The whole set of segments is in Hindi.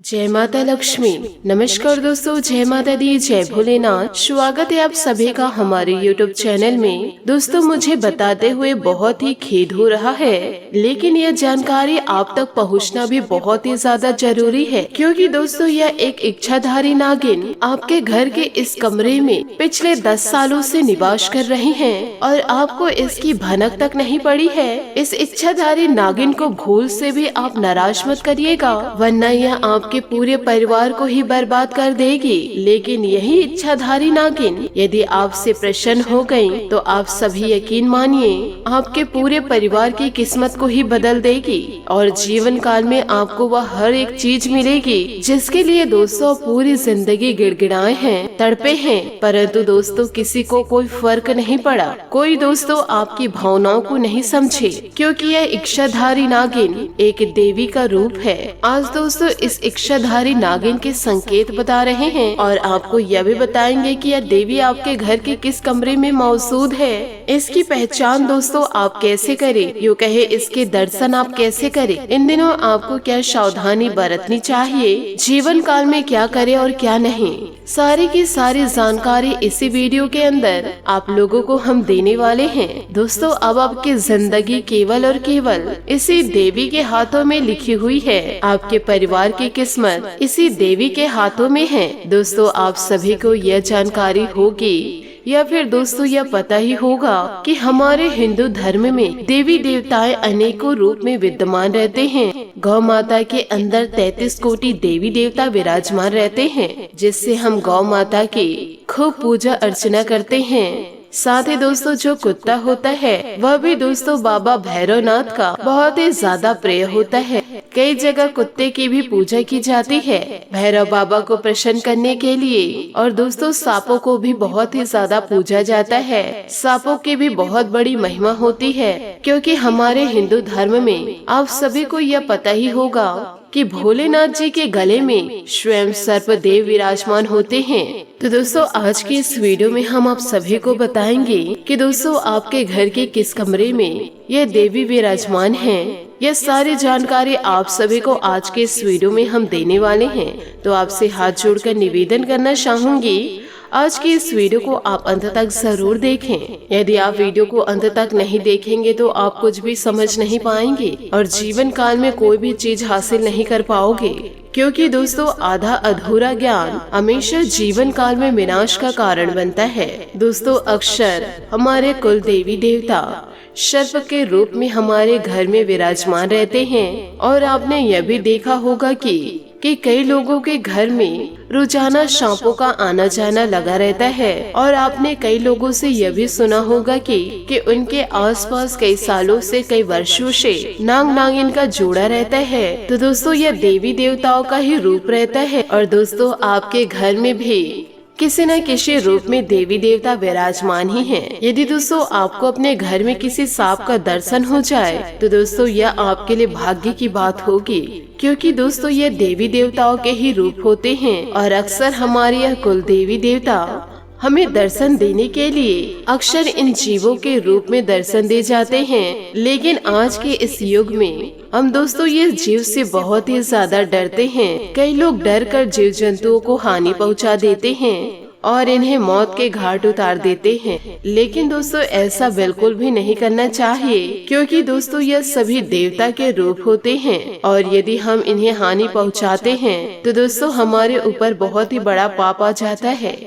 जय माता लक्ष्मी। नमस्कार दोस्तों, जय माता दी, जय भोलेनाथ। स्वागत है आप सभी का हमारे YouTube चैनल में। दोस्तों, मुझे बताते हुए बहुत ही खेद हो रहा है, लेकिन यह जानकारी आप तक पहुंचना भी बहुत ही ज्यादा जरूरी है, क्योंकि दोस्तों यह एक इच्छाधारी नागिन आपके घर के इस कमरे में पिछले 10 सालों से निवास कर रही है और आपको इसकी भनक तक नहीं पड़ी है। इस इच्छाधारी नागिन को भूल से भी आप नाराज मत करिएगा, वरना यह आपके पूरे परिवार को ही बर्बाद कर देगी। लेकिन यही इच्छाधारी नागिन यदि आपसे प्रसन्न हो गई, तो आप सभी यकीन मानिए आपके पूरे परिवार की किस्मत को ही बदल देगी और जीवन काल में आपको वह हर एक चीज मिलेगी जिसके लिए दोस्तों पूरी जिंदगी गिड़गिड़ाए हैं, तड़पे हैं, परंतु दोस्तों किसी को कोई फर्क नहीं पड़ा। कोई दोस्तों आपकी भावनाओं को नहीं समझे, क्योंकि यह इच्छाधारी नागिन एक देवी का रूप है। आज दोस्तों इस इच्छाधारी नागिन के संकेत बता रहे हैं और आपको यह भी बताएंगे कि यह देवी आपके घर के किस कमरे में मौजूद है। इसकी पहचान दोस्तों आप कैसे करें, यूँ कहे इसके दर्शन आप कैसे करें, इन दिनों आपको क्या सावधानी बरतनी चाहिए, जीवन काल में क्या करें और क्या नहीं, सारी की सारी जानकारी इसी वीडियो के अंदर आप लोगों को हम देने वाले हैं। दोस्तों अब आपकी जिंदगी केवल और केवल इसी देवी के हाथों में लिखी हुई है। आपके परिवार की किस्मत इसी देवी के हाथों में है। दोस्तों आप सभी को यह जानकारी होगी या फिर दोस्तों यह पता ही होगा कि हमारे हिंदू धर्म में देवी देवताएं अनेकों रूप में विद्यमान रहते हैं। गौ माता के अंदर 33 कोटि देवी देवता विराजमान रहते हैं, जिससे हम गौ माता की खूब पूजा अर्चना करते हैं। साथ ही दोस्तों जो कुत्ता होता है वह भी दोस्तों बाबा भैरवनाथ का बहुत ही ज्यादा प्रिय होता है। कई जगह कुत्ते की भी पूजा की जाती है भैरव बाबा को प्रसन्न करने के लिए। और दोस्तों सांपों को भी बहुत ही ज्यादा पूजा जाता है। सांपों की भी बहुत बड़ी महिमा होती है, क्योंकि हमारे हिंदू धर्म में आप सभी को यह पता ही होगा कि भोलेनाथ जी के गले में स्वयं सर्पदेव विराजमान होते हैं। तो दोस्तों आज की इस वीडियो में हम आप सभी को बताएंगे कि दोस्तों आपके घर के किस कमरे में यह देवी विराजमान है। यह सारी जानकारी आप सभी को आज के इस वीडियो में हम देने वाले हैं। तो आपसे हाथ जोड़कर निवेदन करना चाहूंगी, आज की इस वीडियो को आप अंत तक जरूर देखें। यदि आप वीडियो को अंत तक नहीं देखेंगे तो आप कुछ भी समझ नहीं पाएंगे और जीवन काल में कोई भी चीज हासिल नहीं कर पाओगे, क्योंकि दोस्तों आधा अधूरा ज्ञान हमेशा जीवन काल में विनाश का कारण बनता है। दोस्तों अक्सर हमारे कुल देवी देवता सर्प के रूप में हमारे घर में विराजमान रहते हैं और आपने यह भी देखा होगा कि कई लोगों के घर में रोजाना सांपों का आना जाना लगा रहता है। और आपने कई लोगों से यह भी सुना होगा कि उनके आसपास कई सालों से, कई वर्षों से नाग नागिन का जोड़ा रहता है। तो दोस्तों यह देवी देवताओं का ही रूप रहता है। और दोस्तों आपके घर में भी किसी न किसी रूप में देवी देवता विराजमान ही हैं। यदि दोस्तों आपको अपने घर में किसी सांप का दर्शन हो जाए तो दोस्तों यह आपके लिए भाग्य की बात होगी, क्योंकि दोस्तों यह देवी देवताओं के ही रूप होते हैं। और अक्सर हमारे यह कुल देवी देवता हमें दर्शन देने के लिए अक्सर इन जीवों के रूप में दर्शन दे जाते हैं। लेकिन आज के इस युग में हम दोस्तों ये जीव से बहुत ही ज्यादा डरते हैं। कई लोग डर कर जीव जंतुओं को हानि पहुंचा देते हैं और इन्हें मौत के घाट उतार देते हैं। लेकिन दोस्तों ऐसा बिल्कुल भी नहीं करना चाहिए, क्योंकि दोस्तों यह सभी देवता के रूप होते हैं और यदि हम इन्हें हानि पहुंचाते हैं तो दोस्तों हमारे ऊपर बहुत ही बड़ा पाप आ जाता है।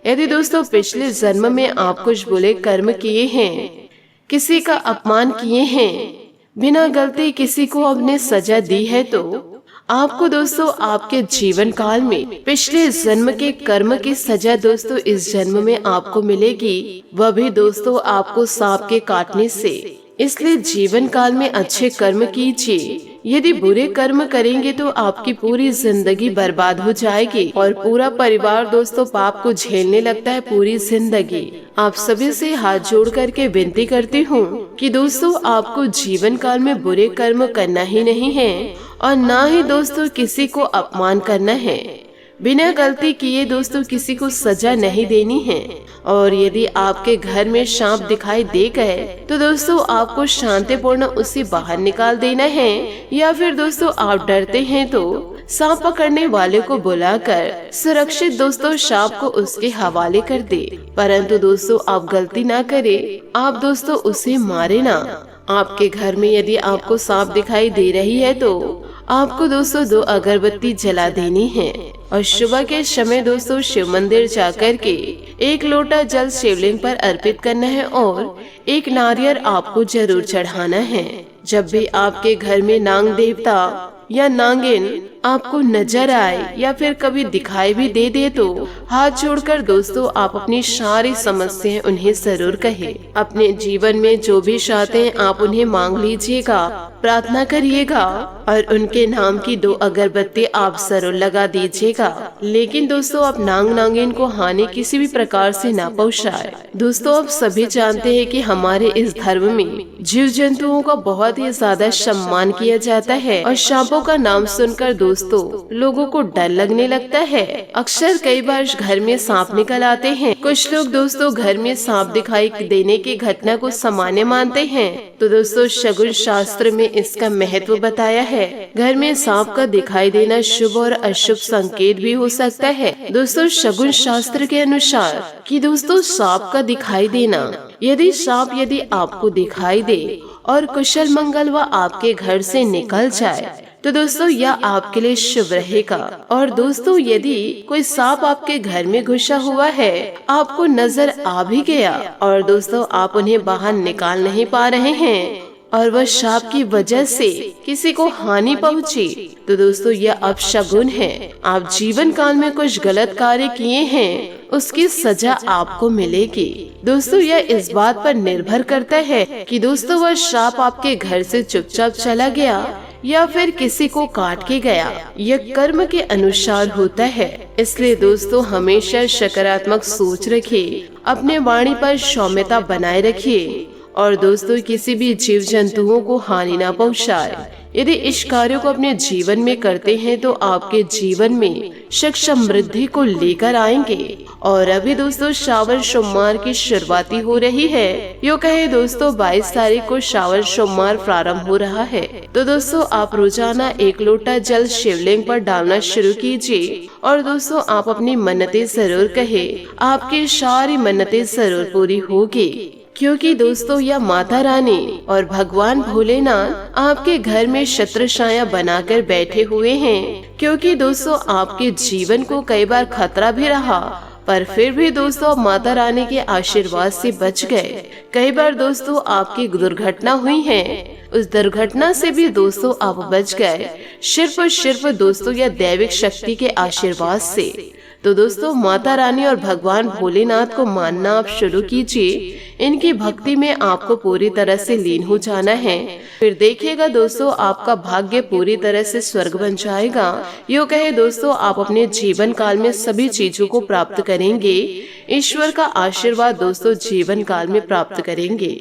यदि दोस्तों पिछले जन्म में आप कुछ बुरे कर्म किए हैं, किसी का अपमान किए हैं, बिना गलती किसी को आपने सजा दी है, तो आपको दोस्तों आपके जीवन काल में पिछले जन्म के कर्म की सजा दोस्तों इस जन्म में आपको मिलेगी, वह भी दोस्तों आपको सांप के काटने से। इसलिए जीवन काल में अच्छे कर्म कीजिए। यदि बुरे कर्म करेंगे तो आपकी पूरी जिंदगी बर्बाद हो जाएगी और पूरा परिवार दोस्तों पाप को झेलने लगता है पूरी जिंदगी। आप सभी से हाथ जोड़ करके विनती करती हूँ कि दोस्तों आपको जीवन काल में बुरे कर्म करना ही नहीं है और ना ही दोस्तों किसी को अपमान करना है। बिना गलती किए दोस्तों किसी को सजा नहीं देनी है। और यदि आपके घर में सांप दिखाई दे गए तो दोस्तों आपको शांतिपूर्ण उसे बाहर निकाल देना है, या फिर दोस्तों आप डरते हैं तो सांप पकड़ने वाले को बुलाकर सुरक्षित दोस्तों सांप को उसके हवाले कर दे। परंतु दोस्तों आप गलती ना करें, आप दोस्तों उसे मारे ना। आपके घर में यदि आपको सांप दिखाई दे रही है तो आपको दोस्तों 2 अगरबत्ती जला देनी है और सुबह के समय दोस्तों शिव मंदिर जाकर के 1 लोटा जल शिवलिंग पर अर्पित करना है और 1 नारियल आपको जरूर चढ़ाना है। जब भी आपके घर में नाग देवता या नागिन आपको नजर आए या फिर कभी दिखाई भी दे तो हाथ जोड़कर दोस्तों आप अपनी सारी समस्याएं उन्हें जरूर कहे। अपने जीवन में जो भी चाहते हैं आप उन्हें मांग लीजिएगा, प्रार्थना करिएगा और उनके नाम की 2 अगरबत्ती आप जरूर लगा दीजिएगा। लेकिन दोस्तों आप नाग नागिन को हानि किसी भी प्रकार से ना पहुँचाए। दोस्तों आप सभी जानते हैं कि हमारे इस धर्म में जीव जंतुओं का बहुत ही ज्यादा सम्मान किया जाता है और सांपों का नाम सुनकर दोस्तों लोगों को डर लगने लगता है। अक्सर कई बार घर में सांप निकल आते हैं। कुछ लोग दोस्तों घर में सांप दिखाई देने की घटना को सामान्य मानते हैं। तो दोस्तों शगुन शास्त्र में इसका महत्व बताया है। घर में सांप का दिखाई देना शुभ और अशुभ संकेत भी हो सकता है। दोस्तों शगुन शास्त्र के अनुसार कि दोस्तों सांप का दिखाई देना, यदि आपको दिखाई दे और कुशल मंगल व आपके घर से निकल जाए तो दोस्तों यह आपके लिए शुभ रहेगा। और दोस्तों यदि कोई सांप आपके घर में घुसा हुआ है, आपको नजर आ भी गया और दोस्तों आप उन्हें बाहर निकाल नहीं पा रहे हैं और वह सांप की वजह से किसी को हानि पहुंची, तो दोस्तों यह अपशगुन है। आप जीवन काल में कुछ गलत कार्य किए हैं, उसकी सजा आपको मिलेगी। दोस्तों यह इस बात पर निर्भर करता है कि दोस्तों वह सांप आपके घर से चुपचाप चला गया या फिर किसी को काट के गया। यह कर्म के अनुसार होता है। इसलिए दोस्तों हमेशा सकारात्मक सोच रखिए, अपने वाणी पर सौम्यता बनाए रखिए और दोस्तों किसी भी जीव जंतुओं को हानि न पहुंचाए। यदि इस कार्य को अपने जीवन में करते हैं तो आपके जीवन में सुख समृद्धि को लेकर आएंगे। और अभी दोस्तों श्रावण सोमवार की शुरुआती हो रही है। यो कहे दोस्तों 22 तारीख को श्रावण सोमवार प्रारंभ हो रहा है। तो दोस्तों आप रोजाना 1 लोटा जल शिवलिंग पर डालना शुरू कीजिए और दोस्तों आप अपनी मन्नतें जरूर कहे, आपकी सारी मन्नतें जरूर पूरी होगी। क्योंकि दोस्तों यह माता रानी और भगवान भोलेनाथ आपके घर में छत्र छाया बनाकर बैठे हुए हैं। क्योंकि दोस्तों आपके जीवन को कई बार खतरा भी रहा, पर फिर भी दोस्तों माता रानी के आशीर्वाद से बच गए। कई बार दोस्तों आपकी दुर्घटना हुई है, उस दुर्घटना से भी दोस्तों आप बच गए, सिर्फ दोस्तों यह दैविक शक्ति के आशीर्वाद से। तो दोस्तों माता रानी और भगवान भोलेनाथ को मानना आप शुरू कीजिए। इनकी भक्ति में आपको पूरी तरह से लीन हो जाना है। फिर देखिएगा दोस्तों आपका भाग्य पूरी तरह से स्वर्ग बन जाएगा। यो कहे दोस्तों आप अपने जीवन काल में सभी चीजों को प्राप्त करेंगे। ईश्वर का आशीर्वाद दोस्तों जीवन काल में प्राप्त करेंगे।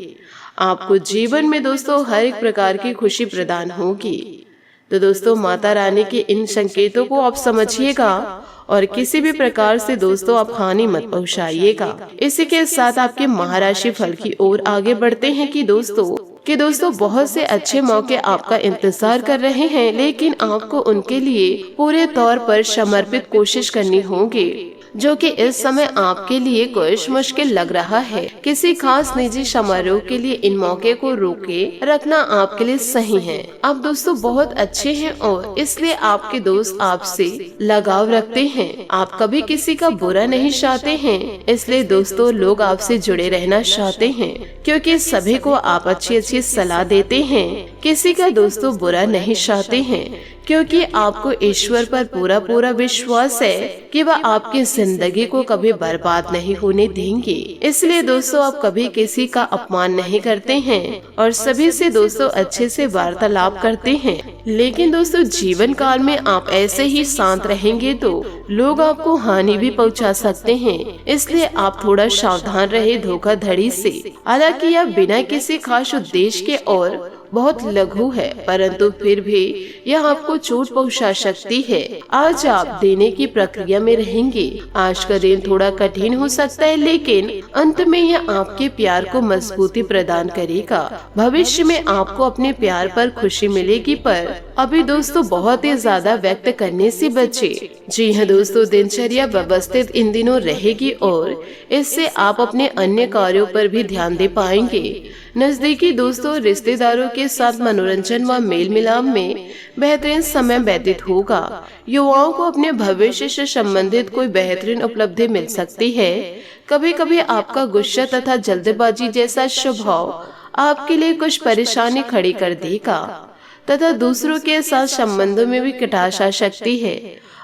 आपको जीवन में दोस्तों हर एक प्रकार की खुशी प्रदान होगी। तो दोस्तों माता रानी के इन संकेतों को आप समझिएगा और किसी भी प्रकार से दोस्तों आप हानि मत पहुंचाइएगा। इसी के साथ आपके महाराशि फल की ओर आगे बढ़ते हैं कि दोस्तों बहुत से अच्छे मौके आपका इंतजार कर रहे हैं, लेकिन आपको उनके लिए पूरे तौर पर समर्पित कोशिश करनी होगी, जो कि इस समय आपके लिए कुछ मुश्किल लग रहा है। किसी खास निजी समारोह के लिए इन मौके को रोके रखना आपके लिए सही है। आप दोस्तों बहुत अच्छे हैं और इसलिए आपके दोस्त आपसे लगाव रखते हैं। आप कभी किसी का बुरा नहीं चाहते हैं, इसलिए दोस्तों लोग आपसे जुड़े रहना चाहते हैं, क्योंकि सभी को आप अच्छी सलाह देते हैं। किसी का दोस्तों बुरा नहीं चाहते हैं, क्योंकि आपको ईश्वर पर पूरा विश्वास है कि वह आपकी जिंदगी को कभी बर्बाद नहीं होने देंगे। इसलिए दोस्तों आप कभी किसी का अपमान नहीं करते हैं और सभी से दोस्तों अच्छे से वार्तालाप करते हैं। लेकिन दोस्तों जीवन काल में आप ऐसे ही शांत रहेंगे तो लोग आपको हानि भी पहुंचा सकते हैं। इसलिए आप थोड़ा सावधान रहे धोखाधड़ी से। हालांकि आप बिना किसी खास उद्देश्य के और बहुत लघु है, परंतु फिर भी यह आपको चोट पहुंचा सकती है। आज आप देने की प्रक्रिया में रहेंगे। आज का दिन थोड़ा कठिन हो सकता है, लेकिन अंत में यह आपके प्यार को मजबूती प्रदान करेगा। भविष्य में आपको अपने प्यार पर खुशी मिलेगी, पर अभी दोस्तों बहुत ही ज्यादा व्यक्त करने से बचे। जी हाँ दोस्तों, दिनचर्या व्यवस्थित इन दिनों रहेगी और इससे आप अपने अन्य कार्यों पर भी ध्यान दे पाएंगे। नजदीकी दोस्तों और रिश्तेदारों के साथ मनोरंजन व मेल मिलाप में बेहतरीन समय व्यतीत होगा। युवाओं को अपने भविष्य से संबंधित कोई बेहतरीन उपलब्धि मिल सकती है। कभी कभी आपका गुस्सा तथा जल्दबाजी जैसा स्वभाव आपके लिए कुछ परेशानी खड़ी कर देगा तथा दूसरों के साथ संबंधों में भी खटास आ सकती है।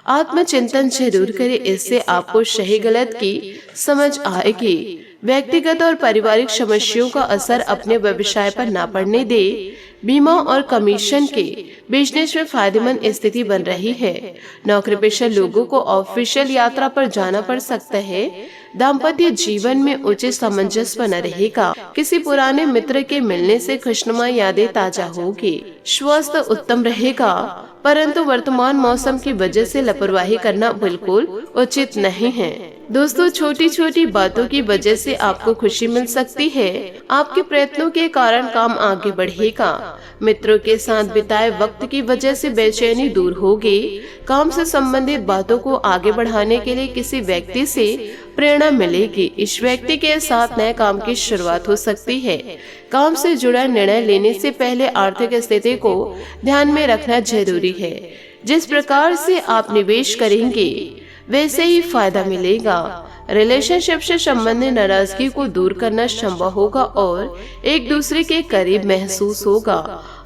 आत्मचिंतन जरूर करें, इससे आपको सही गलत की समझ आएगी। व्यक्तिगत और पारिवारिक समस्याओं का असर अपने व्यवसाय पर न पड़ने दे। बीमा और कमीशन के बिजनेस में फायदेमंद स्थिति बन रही है। नौकरी पेशा लोगों को ऑफिशियल यात्रा पर जाना पड़ सकता है। दाम्पत्य जीवन में उचित सामंजस्य बना रहेगा। किसी पुराने मित्र के मिलने से खुशनुमा यादें ताजा होगी। स्वास्थ्य उत्तम रहेगा, परंतु वर्तमान मौसम की वजह से लापरवाही करना बिल्कुल उचित नहीं है। दोस्तों, छोटी छोटी बातों की वजह से आपको खुशी मिल सकती है। आपके प्रयत्नों के कारण काम आगे बढ़ेगा। मित्रों के साथ बिताए वक्त की वजह से बेचैनी दूर होगी। काम से संबंधित बातों को आगे बढ़ाने के लिए किसी व्यक्ति से प्रेरणा मिलेगी। इस व्यक्ति के साथ नए काम की शुरुआत हो सकती है। काम से जुड़ा निर्णय लेने से पहले आर्थिक स्थिति को ध्यान में रखना जरूरी है। जिस प्रकार से आप निवेश करेंगे वैसे ही फायदा मिलेगा। रिलेशनशिप से संबंधित नाराजगी को दूर करना संभव होगा और एक दूसरे के करीब महसूस होगा।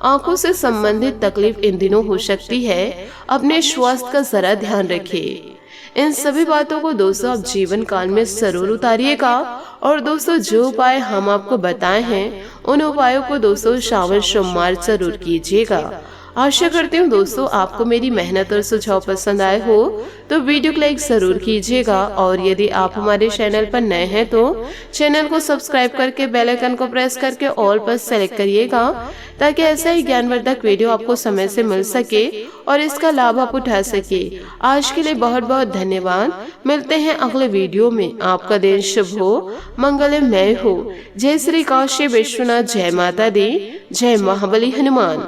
आंखों से संबंधित तकलीफ इन दिनों हो सकती है। अपने स्वास्थ्य का जरा ध्यान रखिए। इन सभी बातों को दोस्तों आप जीवन काल में जरूर उतारिएगा। और दोस्तों, जो उपाय हम आपको बताए हैं उन उपायों को दोस्तों श्रावण सोमवार जरूर कीजिएगा। आशा करती हूँ दोस्तों आपको मेरी मेहनत और सुझाव पसंद आए हो तो वीडियो को लाइक जरूर कीजिएगा। और यदि आप हमारे चैनल पर नए हैं तो चैनल को सब्सक्राइब करके बेल आइकन को प्रेस करके ऑल पर सेलेक्ट करिएगा, ताकि ऐसा ही ज्ञानवर्धक वीडियो आपको समय से मिल सके और इसका लाभ आप उठा सके। आज के लिए बहुत बहुत धन्यवाद। मिलते हैं अगले वीडियो में। आपका दिन शुभ हो, मंगलमय हो। जय श्री काशी विश्वनाथ, जय माता दी, जय महाबली हनुमान।